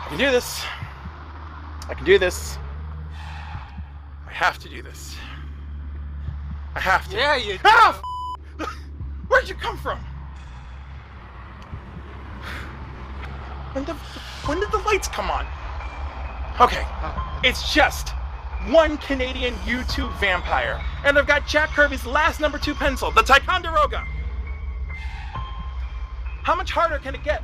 I can do this. I can do this. I have to do this. I have to. Yeah, you do. Ah! Where'd you come from? When did the lights come on? Okay, it's just one Canadian YouTube vampire, and I've got Jack Kirby's last number 2 pencil, the Ticonderoga. How much harder can it get?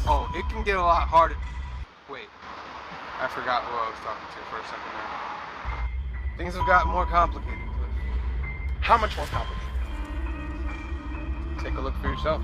Oh, it can get a lot harder. Wait, I forgot who I was talking to for a second there. Things have gotten more complicated, Cliff. How much more complicated? Take a look for yourself.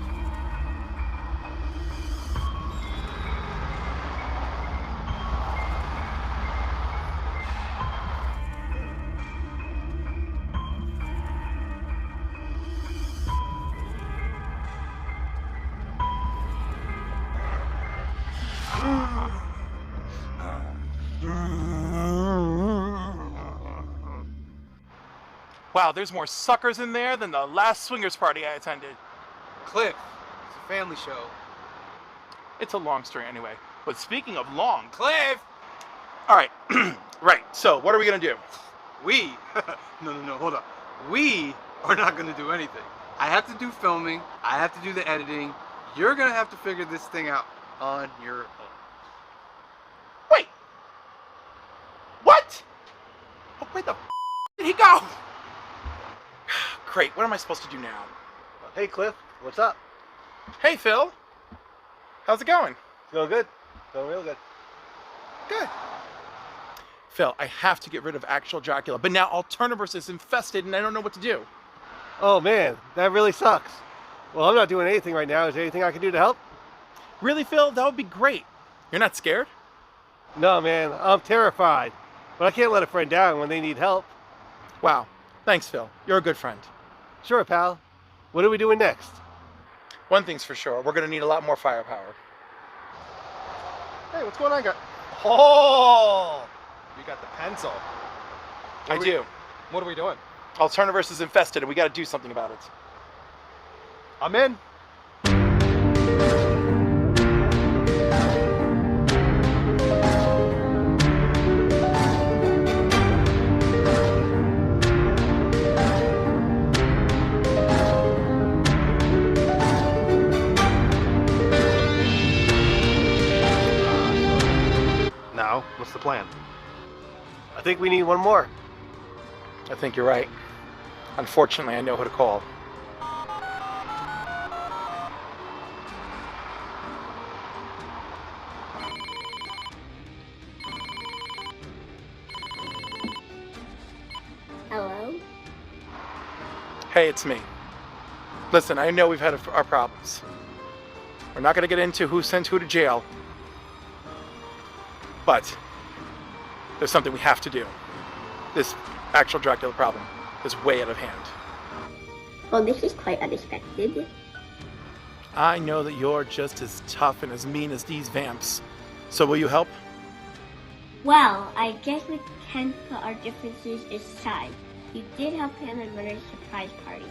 Wow, there's more suckers in there than the last swingers party I attended. Cliff, it's a family show. It's a long story anyway. But speaking of long, Cliff! all right, right. So what are we gonna do? We, no, hold on. We are not gonna do anything. I have to do filming. I have to do the editing. You're gonna have to figure this thing out on your own. Wait. What? Oh, where the did he go? Great. What am I supposed to do now? Hey Cliff, what's up? Hey Phil. How's it going? It's going good. Going real good. Good. Phil, I have to get rid of actual Dracula, but now Alterniverse is infested and I don't know what to do. Oh man, that really sucks. Well, I'm not doing anything right now. Is there anything I can do to help? Really, Phil? That would be great. You're not scared? No man, I'm terrified. But I can't let a friend down when they need help. Wow. Thanks, Phil. You're a good friend. Sure, pal. What are we doing next? One thing's for sure, we're gonna need a lot more firepower. Hey, what's going on, guys? Oh! You got the pencil. I do. What are we doing? Alterniverse is infested and we gotta do something about it. I'm in. Now, what's the plan? I think we need one more. I think you're right. Unfortunately, I know who to call. Hello? Hey, it's me. Listen, I know we've had our problems. We're not gonna get into who sent who to jail. But there's something we have to do. This actual Dracula problem is way out of hand. Well, this is quite unexpected. I know that you're just as tough and as mean as these vamps. So will you help? Well, I guess we can put our differences aside. You did help plan another surprise party.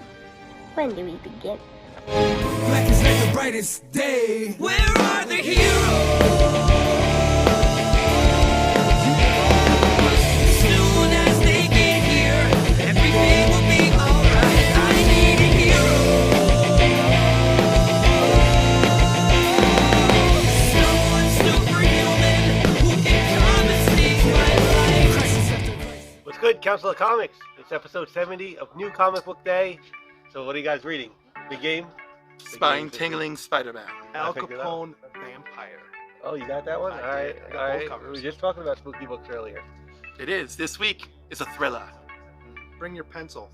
When do we begin? Black is like the brightest day. Where are the heroes? Soon as they get here, everything will be alright. I need a hero. Someone superhuman who can come and save my life. What's good, Council of Comics? It's episode 70 of New Comic Book Day. So what are you guys reading? Big game? Spine-tingling Spider-Man. Al picked it up. Capone Vampire. Oh, you got that one? I All right, did. I got all both right. covers. We were just talking about spooky books earlier. It is. This week is a thriller. Bring your pencil.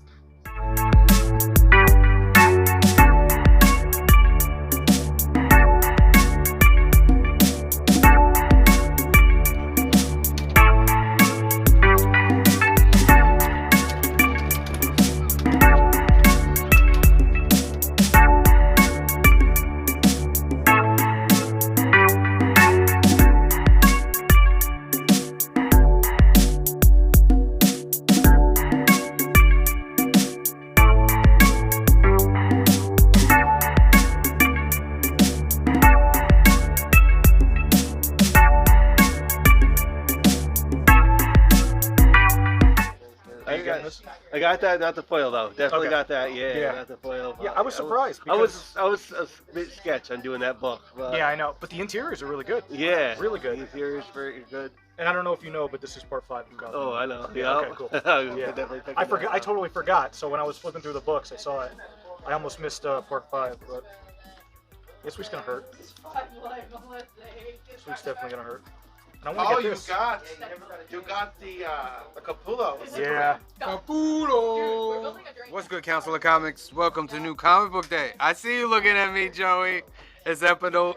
I got that, not the foil though. Definitely Okay. got that. Yeah, Yeah. not the foil. Yeah, I was surprised. I Because, was a bit sketch on doing that book. But yeah, I know. But the interiors are really good. yeah, Really good. The interior is very good. And I don't know if you know, but this is part 5 of Gotham. Oh, I know. Yeah, Yeah. okay, cool. Yeah, definitely. I forgot. I totally forgot. So when I was flipping through the books, I saw it. I almost missed part 5, but this week's gonna hurt. This week's definitely gonna hurt. And I want to Oh, get you this. got the Capullo. Yeah. Caputo. What's good, Council of Comics? Welcome to New Comic Book Day. I see you looking at me, Joey. It's episode.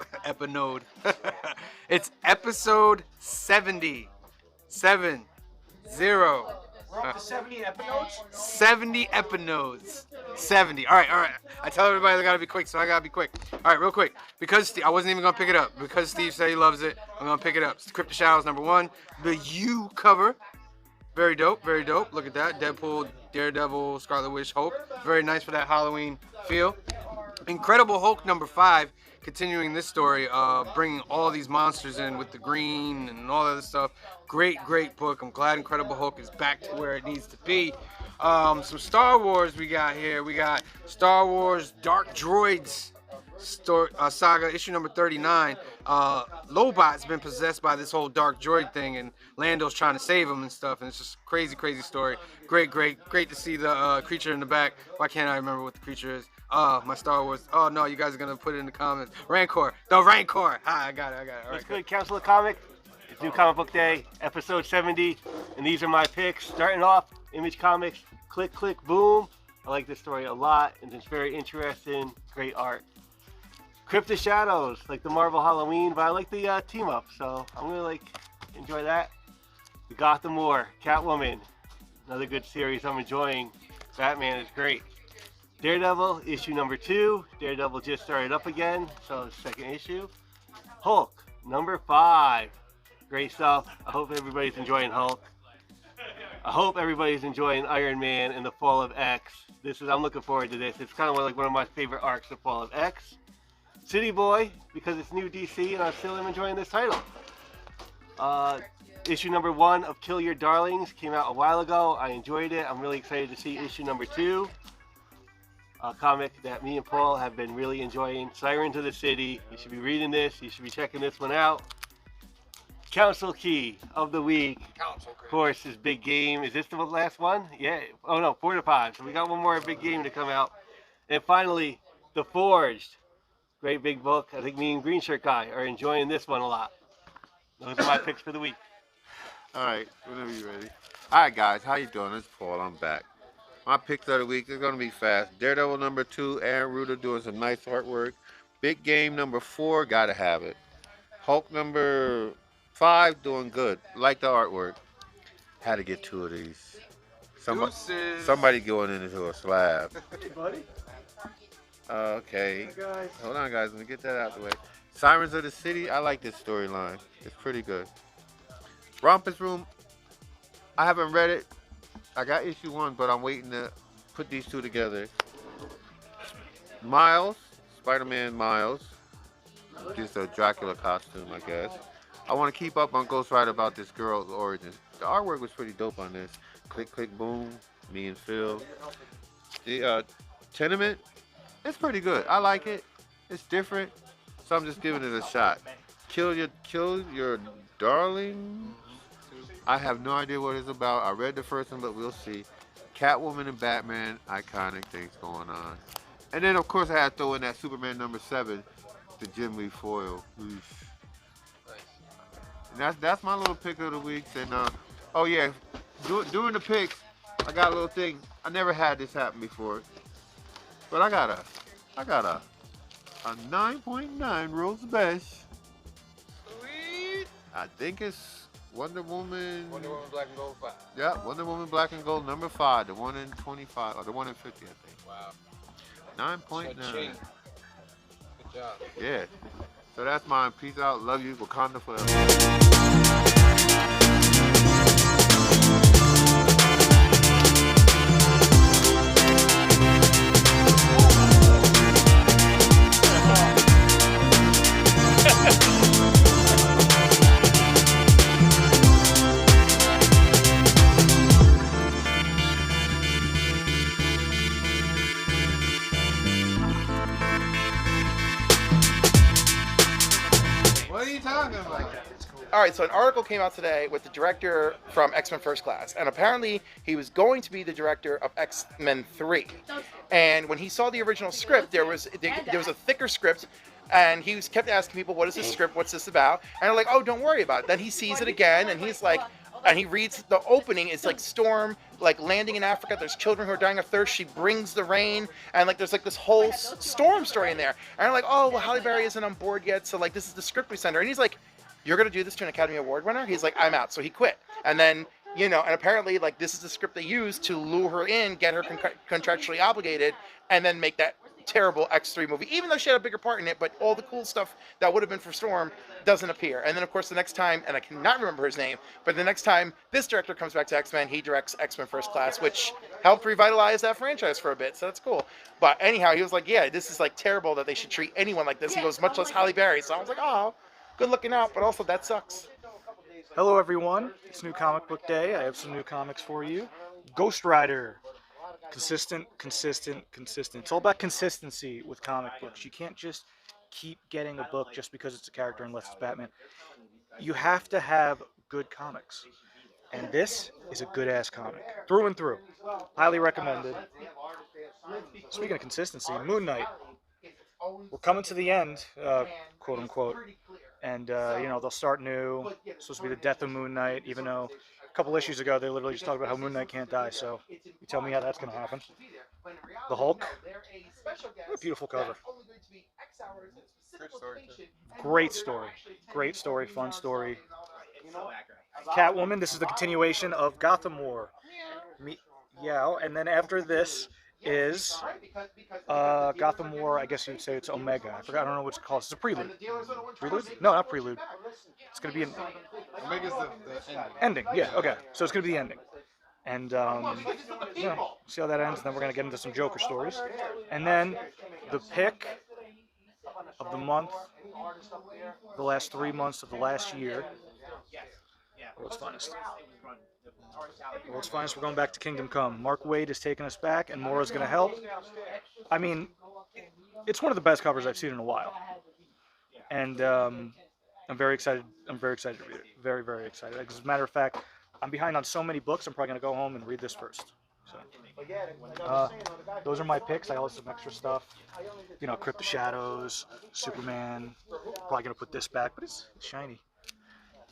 It's episode 70. 70. We're up to 70 episodes. 70 epinodes. 70. All right. I tell everybody they gotta be quick, so I gotta be quick. All right, real quick. Because I wasn't even gonna pick it up. Because Steve said he loves it, I'm gonna pick it up. Crypt of Shadows #1. The U cover. Very dope, very dope. Look at that. Deadpool, Daredevil, Scarlet Witch, Hulk. Very nice for that Halloween feel. Incredible Hulk #5. Continuing this story, bringing all these monsters in with the green and all that other stuff. Great book. I'm glad Incredible Hulk is back to where it needs to be. Some Star Wars we got here. We got Star Wars Dark Droids saga, issue number 39. Lobot's been possessed by this whole Dark Droid thing, and Lando's trying to save him and stuff. And it's just crazy story. Great to see the creature in the back. Why can't I remember what the creature is? My Star Wars. Oh no, you guys are gonna put it in the comments. Rancor. The Rancor. I got it. All right, What's good, Council of Comics? It's New Comic Book Day, episode 70, and these are my picks. Starting off, Image Comics, Click Click Boom. I like this story a lot, and it's very interesting. Great art. Crypt of Shadows, like the Marvel Halloween, but I like the team up, so I'm gonna enjoy that. The Gotham War, Catwoman, another good series I'm enjoying. Batman is great. Daredevil, issue number 2. Daredevil just started up again, so it's second issue. Hulk, number 5. Great stuff. I hope everybody's enjoying Hulk. I hope everybody's enjoying Iron Man and the Fall of X. I'm looking forward to this. It's kind of one of my favorite arcs, the Fall of X. City Boy, because it's new DC and I still am enjoying this title. Issue number 1 of Kill Your Darlings came out a while ago. I enjoyed it. I'm really excited to see issue number 2. A comic that me and Paul have been really enjoying. Sirens of the City. You should be reading this. You should be checking this one out. Council Key of the Week. Of course, this big game. Is this the last one? Yeah. Oh no, 4 to 5. So we got one more big game to come out. And finally, The Forged. Great big book. I think me and Green Shirt Guy are enjoying this one a lot. Those are my picks for the week. All right, whenever you're ready. All right, guys, how you doing? It's Paul. I'm back. My picks of the week, they're going to be fast. Daredevil number 2, Aaron Ruder doing some nice artwork. Big Game number 4, gotta have it. Hulk number 5, doing good. Like the artwork. Had to get 2 of these. Somebody going into a slab. Hey, buddy. Okay. Hey, guys. Hold on, guys. Let me get that out of the way. Sirens of the City, I like this storyline. It's pretty good. Rompus Room, I haven't read it. I got issue 1, but I'm waiting to put these 2 together. Miles, Spider-Man Miles. Just a Dracula costume, I guess. I want to keep up on Ghost Rider about this girl's origins. The artwork was pretty dope on this. Click, click, boom. Me and Phil. The Tenement, it's pretty good. I like it. It's different, so I'm just giving it a shot. Kill your darling. I have no idea what it's about. I read the first one, but we'll see. Catwoman and Batman, iconic things going on. And then, of course, I had to throw in that Superman number 7, the Jim Lee foil. Oof. And that's my little pick of the week. And oh yeah, doing the picks, I got a little thing. I never had this happen before, but I got a 9.9 Rose Best. Sweet. I think it's Wonder Woman. Wonder Woman Black and Gold 5. Yeah, Wonder Woman Black and Gold number 5, the one in 25 or the one in 50, I think. Wow. 9.9. Good job. Yeah. So that's mine. Peace out. Love you. Wakanda forever. all right, so an article came out today with the director from X-Men First Class, and apparently he was going to be the director of X-Men 3. And when he saw the original script, there was a thicker script, and he kept asking people, what is this script, what's this about? And they're like, oh, don't worry about it. Then he sees it again, and he's like, and he reads the opening. It's like Storm, like landing in Africa. There's children who are dying of thirst. She brings the rain, and like there's like this whole Storm story in there. And I'm like, oh, well, Halle Berry isn't on board yet, so like this is the script we send her. And he's like, you're gonna do this to an Academy Award winner? He's like, I'm out. So he quit. And then, you know, and apparently like this is the script they used to lure her in, get her contractually obligated, and then make that terrible X3 movie, even though she had a bigger part in it, but all the cool stuff that would have been for Storm doesn't appear. And then of course the next time, and I cannot remember his name, but the next time this director comes back to X-Men, he directs X-Men First Class, which helped revitalize that franchise for a bit, so that's cool. But anyhow, he was like, yeah, this is like terrible that they should treat anyone like this. He goes, much less Halle Berry. So I was like, oh, good looking out, but also that sucks. Hello everyone, it's New Comic Book Day. I have some new comics for you. Ghost Rider. Consistent. It's all about consistency with comic books. You can't just keep getting a book just because it's a character unless it's Batman. You have to have good comics. And this is a good-ass comic. Through and through. Highly recommended. Speaking of consistency, Moon Knight. We're coming to the end, quote unquote. And, you know, they'll start new. It's supposed to be the death of Moon Knight, even though a couple issues ago they literally just talked about how Moon Knight can't die. So you tell me how that's going to happen. The Hulk. What a beautiful cover. Great story, fun story. Catwoman, this is the continuation of Gotham War. Yeah, and then after this is Gotham War, I guess you'd say it's Omega. I don't know what it's called. It's a prelude. Prelude? No, not prelude. It's going to be an... Omega's the ending. Yeah, okay. So it's going to be the ending. And, yeah, see how that ends. Then we're going to get into some Joker stories. And then the pick of the month, the last 3 months of the last year, World's Finest. World's Finest, we're going back to Kingdom Come. Mark Waid is taking us back, and Mora's going to help. I mean, it's one of the best covers I've seen in a while. And I'm very excited. I'm very excited to read it. Very, very excited. As a matter of fact, I'm behind on so many books, I'm probably going to go home and read this first. So, those are my picks. I also have some extra stuff. You know, Crypt of Shadows, Superman. Probably going to put this back, but it's shiny.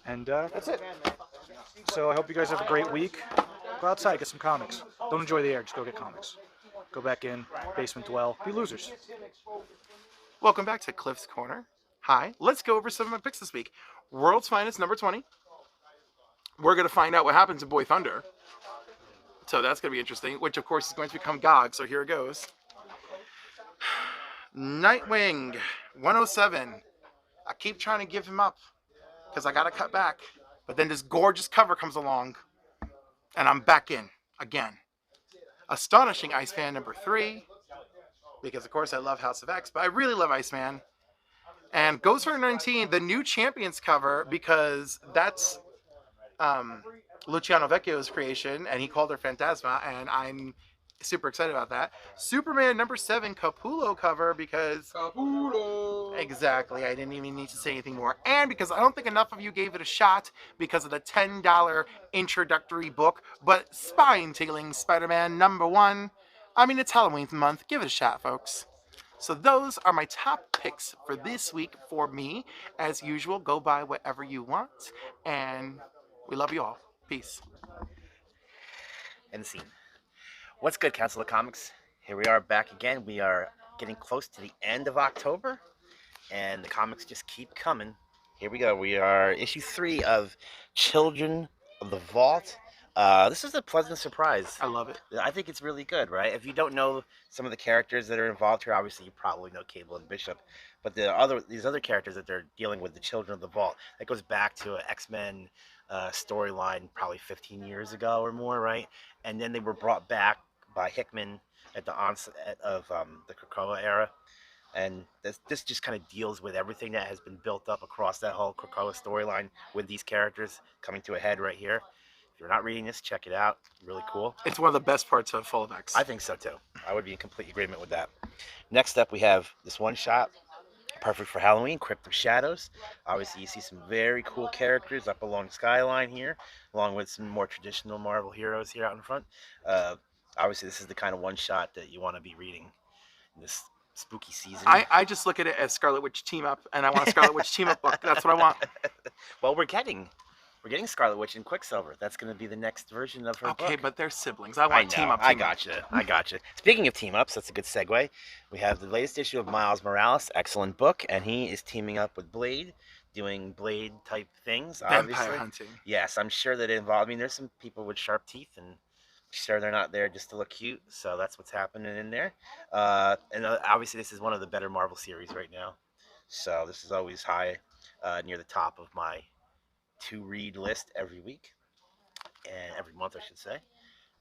And that's it. So I hope you guys have a great week. Go outside, get some comics. Don't enjoy the air, just go get comics. Go back in, basement dwell, be losers. Welcome back to Cliff's Corner. Hi, let's go over some of my picks this week. World's Finest, number 20. We're going to find out what happens in Boy Thunder. So that's going to be interesting, which of course is going to become GOG, so here it goes. Nightwing, 107. I keep trying to give him up because I got to cut back. But then this gorgeous cover comes along, and I'm back in again. Astonishing Iceman, number 3. Because, of course, I love House of X, but I really love Iceman. And Ghost Rider 19, the new Champions cover, because that's Luciano Vecchio's creation, and he called her Phantasma, and I'm super excited about that. Superman number 7 Capullo cover, because... Capullo! Exactly, I didn't even need to say anything more. And because I don't think enough of you gave it a shot because of the $10 introductory book, but Spine Tailing Spider-Man number 1. I mean, it's Halloween month. Give it a shot, folks. So those are my top picks for this week for me. As usual, go buy whatever you want. And we love you all. Peace. End scene. What's good, Council of Comics? Here we are back again. We are getting close to the end of October, and the comics just keep coming. Here we go. We are issue 3 of Children of the Vault. This is a pleasant surprise. I love it. I think it's really good, right? If you don't know some of the characters that are involved here, obviously you probably know Cable and Bishop, but these other characters that they're dealing with, the Children of the Vault, that goes back to an X-Men storyline probably 15 years ago or more, right? And then they were brought back by Hickman at the onset of the Krakoa era. And this just kind of deals with everything that has been built up across that whole Krakoa storyline with these characters coming to a head right here. If you're not reading this, check it out. Really cool. It's one of the best parts of Full of X. I think so too. I would be in complete agreement with that. Next up, we have this one shot, perfect for Halloween. Crypt of Shadows. Obviously, you see some very cool characters up along the skyline here, along with some more traditional Marvel heroes here out in front. Obviously, this is the kind of one-shot that you want to be reading in this spooky season. I just look at it as Scarlet Witch team up, and I want a Scarlet Witch team up book. That's what I want. Well, we're getting Scarlet Witch and Quicksilver. That's going to be the next version of her Okay, book. but they're siblings. I want team up. I gotcha. Speaking of team ups, that's a good segue. We have the latest issue of Miles Morales, excellent book, and he is teaming up with Blade, doing Blade type things. Vampire Obviously, hunting. yes, I'm sure that it involves. I mean, there's some people with sharp teeth, and I'm sure they're not there just to look cute. So that's what's happening in there. And obviously, this is one of the better Marvel series right now. So this is always high near the top of my to read list every week and every month, I should say.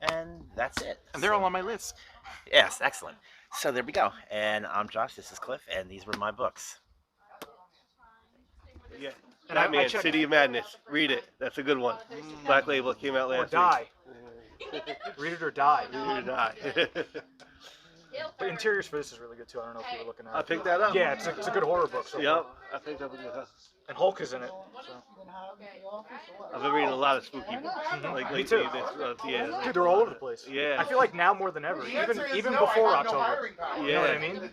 And that's it. And they're all on my list. Yes, excellent. So there we go. And I'm Josh, this is Cliff, and these were my books. Yeah. And Batman, I checked- City of Madness. Read it. That's a good one. Black Label came out Or last die. Read it or die. week. Read it or die. The interiors for this is really good too. I don't know if you were looking at it. I picked that up. Yeah, it's a good horror book. So Yep. I picked up a good house. And Hulk is in it. So. I've been reading a lot of spooky books. Like Me lately, too. yeah. Dude, they're all over the place. Yeah. I feel like now more than ever, even before October. Yeah. You know what I mean?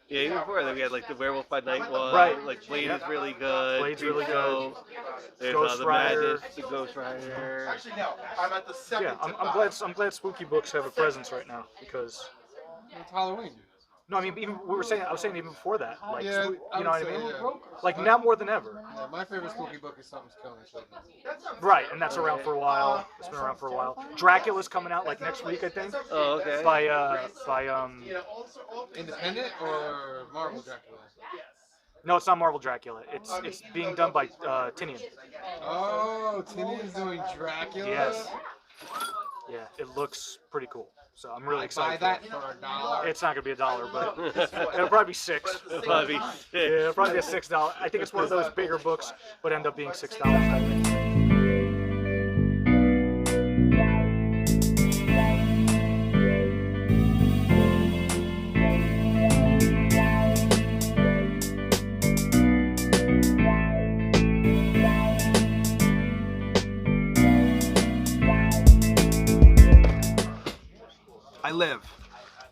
Yeah, even before that, we had like the Werewolf by Night one. Right. Like Blade is really good. Blade's really Creepshow. There's Ghost the Rider. Madness, the Ghost Rider. Actually, no. I'm at the second. Yeah, I'm glad spooky books have a presence right now because. It's Halloween. No, I mean even I was saying even before that, like Yeah, you know what I would mean? say, yeah. Like now more than ever. Yeah, my favorite spooky book is Something's Killing Children. Right, and that's around for a while. It's been around for a while. Dracula's coming out like next week, I think. Oh, okay. By Independent or Marvel Dracula? no, it's not Marvel Dracula. It's being done by Tinian. Oh, Tinian's doing Dracula? Yes. Yeah, it looks pretty cool. So I'm really Buy excited. that for for it. $1. It's not gonna be $1, but it'll probably be $6. Probably. Yeah, it'll probably be a $6. I think it's one of those bigger books, but end up being $6. I think. I live.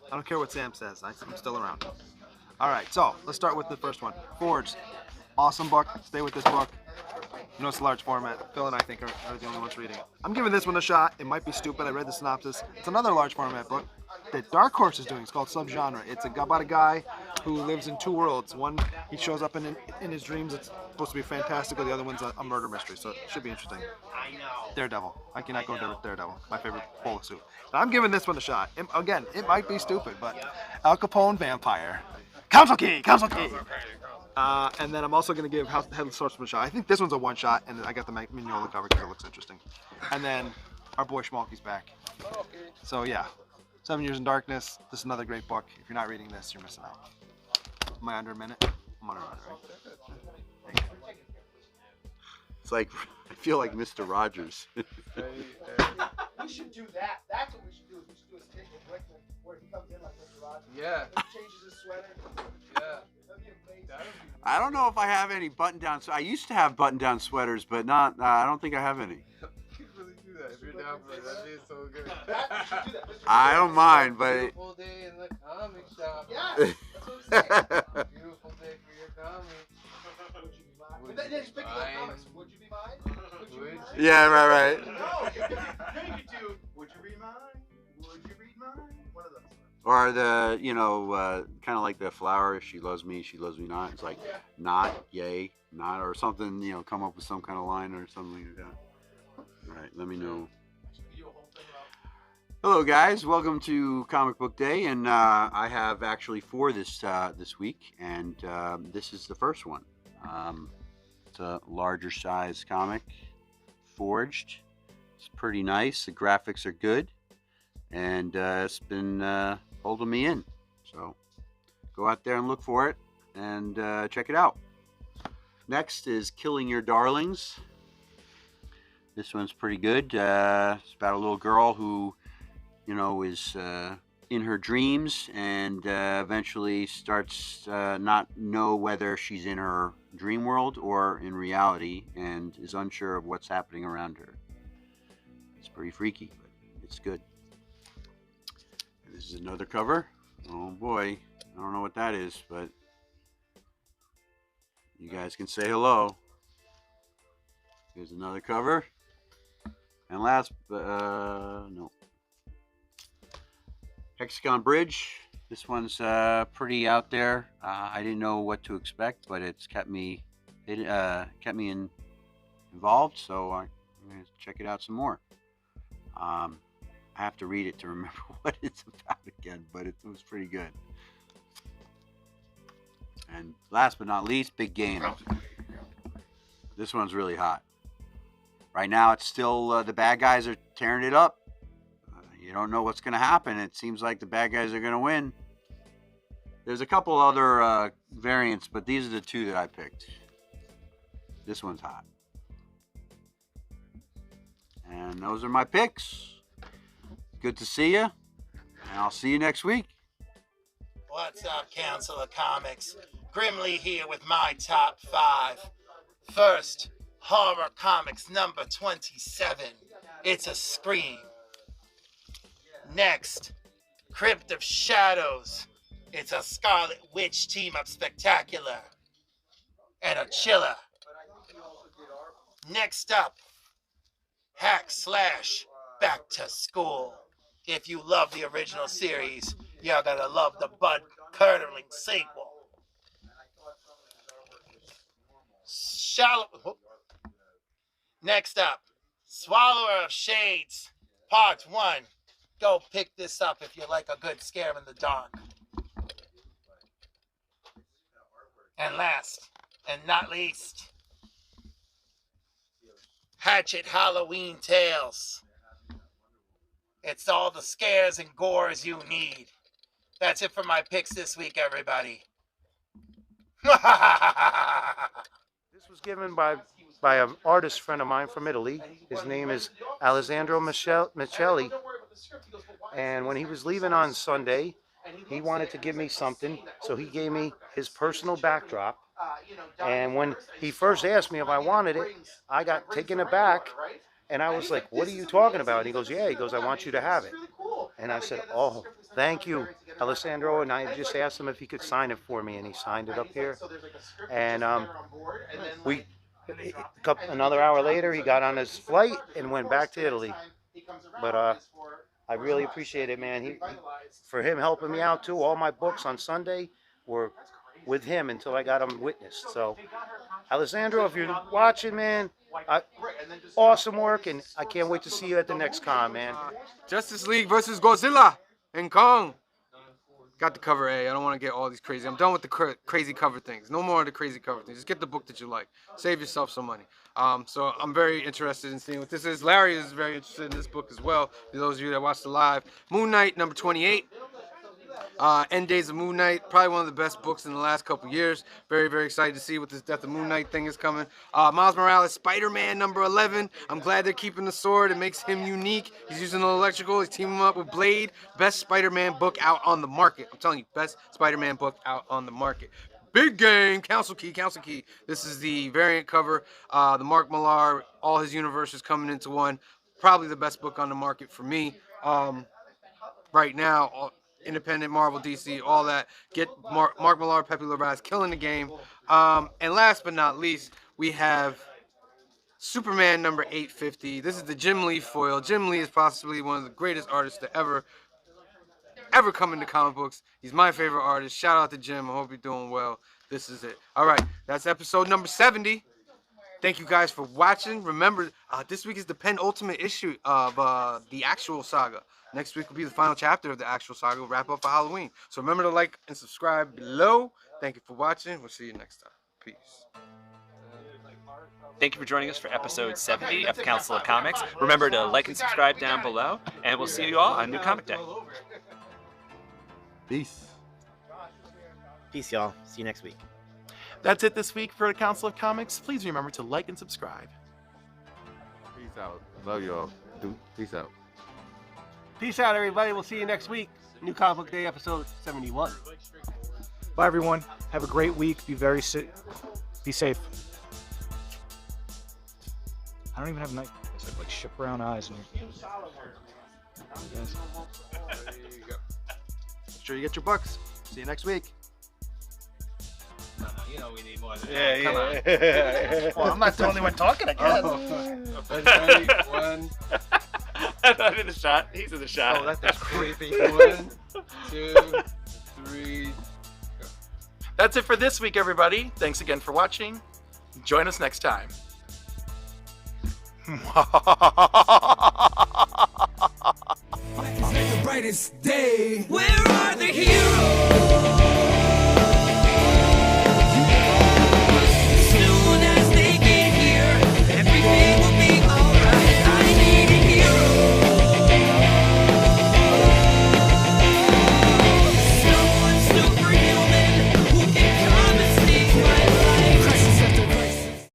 I don't care what Sam says. I'm still around. All right, so let's start with the first one. Forged. Awesome book. Stay with this book. You know it's a large format. Phil and I think are the only ones reading it. I'm giving this one a shot. It might be stupid. I read the synopsis. It's another large format book that Dark Horse is doing. It's called Subgenre. It's about a guy who lives in two worlds. One, he shows up in his dreams. It's supposed to be fantastical. The other one's a murder mystery, so it should be interesting. Daredevil. I cannot go with Daredevil. My favorite polo suit. But I'm giving this one a shot. Again, it might be stupid, but Al Capone vampire. Council key. And then I'm also going to give Headless Horseman a shot. I think this one's a one shot, and I got the Mignola cover because it looks interesting. And then our boy Schmalky's back. So yeah, 7 Years in Darkness. This is another great book. If you're not reading this, you're missing out. Am I under a minute? I'm under a minute, right? Thank you. It's like, I feel like Mr. Rogers. We should do that. That's what we should do. We should do a skit with Wickman where he comes in like Mr. Rogers. Yeah. He changes his sweater. Yeah. That'd be amazing. I don't know if I have any button-down. I used to have button-down sweaters, but not. I don't think I have any. You could really do that if you're down for it. That'd be so good. We should do that. I don't mind, but Beautiful day in the comic shop. Yeah, that's what I'm saying. Beautiful day for your comic. Would you be mine? But then just pick up comics. Would you be mine? Would you read mine? yeah, right. No, you could do. Would you read mine? Would you read mine? One of those. Or the, kind of like the flower. She loves me not. It's like not, yay, not, or something. Come up with some kind of line or something like that. All right, let me know. Hello, guys. Welcome to Comic Book Day, and I have actually 4 this week, and this is the first one. It's a larger size comic, Forged. It's pretty nice. The graphics are good, and it's been holding me in. So go out there and look for it, and check it out. Next is Killing Your Darlings. This one's pretty good. It's about a little girl who, is in her dreams and eventually starts not know whether she's in her dream world or in reality and is unsure of what's happening around her. It's pretty freaky, but it's good. This is another cover. Oh boy, I don't know what that is, but you guys can say hello. Here's another cover. And last, no. Hexagon Bridge. This one's pretty out there. I didn't know what to expect, but it's kept me involved, so I'm going to check it out some more. I have to read it to remember what it's about again, but it was pretty good. And last but not least, Big Game. This one's really hot. Right now, it's still the bad guys are tearing it up. You don't know what's going to happen. It seems like the bad guys are going to win. There's a couple other variants, but these are the two that I picked. This one's hot. And those are my picks. Good to see you. And I'll see you next week. What's up, Council of Comics? Grimly here with my top 5. First, Horror Comics number 27. It's a Scream. Next, Crypt of Shadows. It's a Scarlet Witch team-up spectacular. And a chiller. Next up, Hack Slash Back to School. If you love the original series, you're gonna love the blood-curdling sequel. Next up, Swallower of Shades, Part 1. Go pick this up if you like a good scare in the dark. And last, and not least, Hatchet Halloween Tales. It's all the scares and gores you need. That's it for my picks this week, everybody. This was given by an artist friend of mine from Italy. His name is Alessandro Michelli. And when he was leaving on Sunday, he wanted to give me something, so he gave me his personal backdrop. And when he first asked me if I wanted it, I got taken aback, and I was like, "What are you talking about?" And he goes, "Yeah." He goes, "I want you to have it." And I said, "Oh, thank you, Alessandro." And I just asked him if he could sign it for me, and he signed it up here. And another hour later, he got on his flight and went back to Italy. But I really appreciate it, man. For him helping me out too. All my books on Sunday were with him until I got them witnessed. So, Alessandro, if you're watching, man, awesome work, and I can't wait to see you at the next con, man. Justice League versus Godzilla and Kong. Got the cover A. I don't want to get all these crazy. I'm done with the crazy cover things. No more of the crazy cover things. Just get the book that you like. Save yourself some money. So I'm very interested in seeing what this is. Larry is very interested in this book as well. For those of you that watched the live. Moon Knight number 28. End Days of Moon Knight, probably one of the best books in the last couple years. Very, very excited to see what this Death of Moon Knight thing is coming. Miles Morales, Spider-Man number 11. I'm glad they're keeping the sword. It makes him unique. He's using the electrical. He's teaming up with Blade. Best Spider-Man book out on the market. I'm telling you, best Spider-Man book out on the market. Big Game, Council Key. This is the variant cover. The Mark Millar, all his universes coming into one. Probably the best book on the market for me. Right now, independent, Marvel, DC, all that. Get Mark Millar, Pepe Larraz killing the game. And last but not least, we have Superman number 850. This is the Jim Lee foil. Jim Lee is possibly one of the greatest artists to ever come into comic books. He's my favorite artist. Shout out to Jim. I hope you're doing well. This is it. All right, that's episode number 70. Thank you guys for watching. Remember, this week is the penultimate issue of the actual saga. Next week will be the final chapter of the actual saga. We'll wrap up for Halloween. So remember to like and subscribe below. Thank you for watching. We'll see you next time. Peace. Thank you for joining us for episode 70 of Council of Comics. Remember to like and subscribe down below, and we'll see you all on New Comic Day. Peace. Peace, y'all. See you next week. That's it this week for the Council of Comics. Please remember to like and subscribe. Peace out. Love y'all. Peace out. Peace out, everybody. We'll see you next week. New Comic Book Day, episode 71. Bye, everyone. Have a great week. Be safe. I don't even have night. I have like ship brown eyes. Yes. Make sure you get your books. See you next week. You know we need more than Yeah, Come on. yeah. Well, I'm not the only one talking again. Ready? One. I'm in the shot. He's in the shot. Oh, that's creepy. 1, 2, 3. That's it for this week, everybody. Thanks again for watching. Join us next time. The brightest day. Where are the heroes?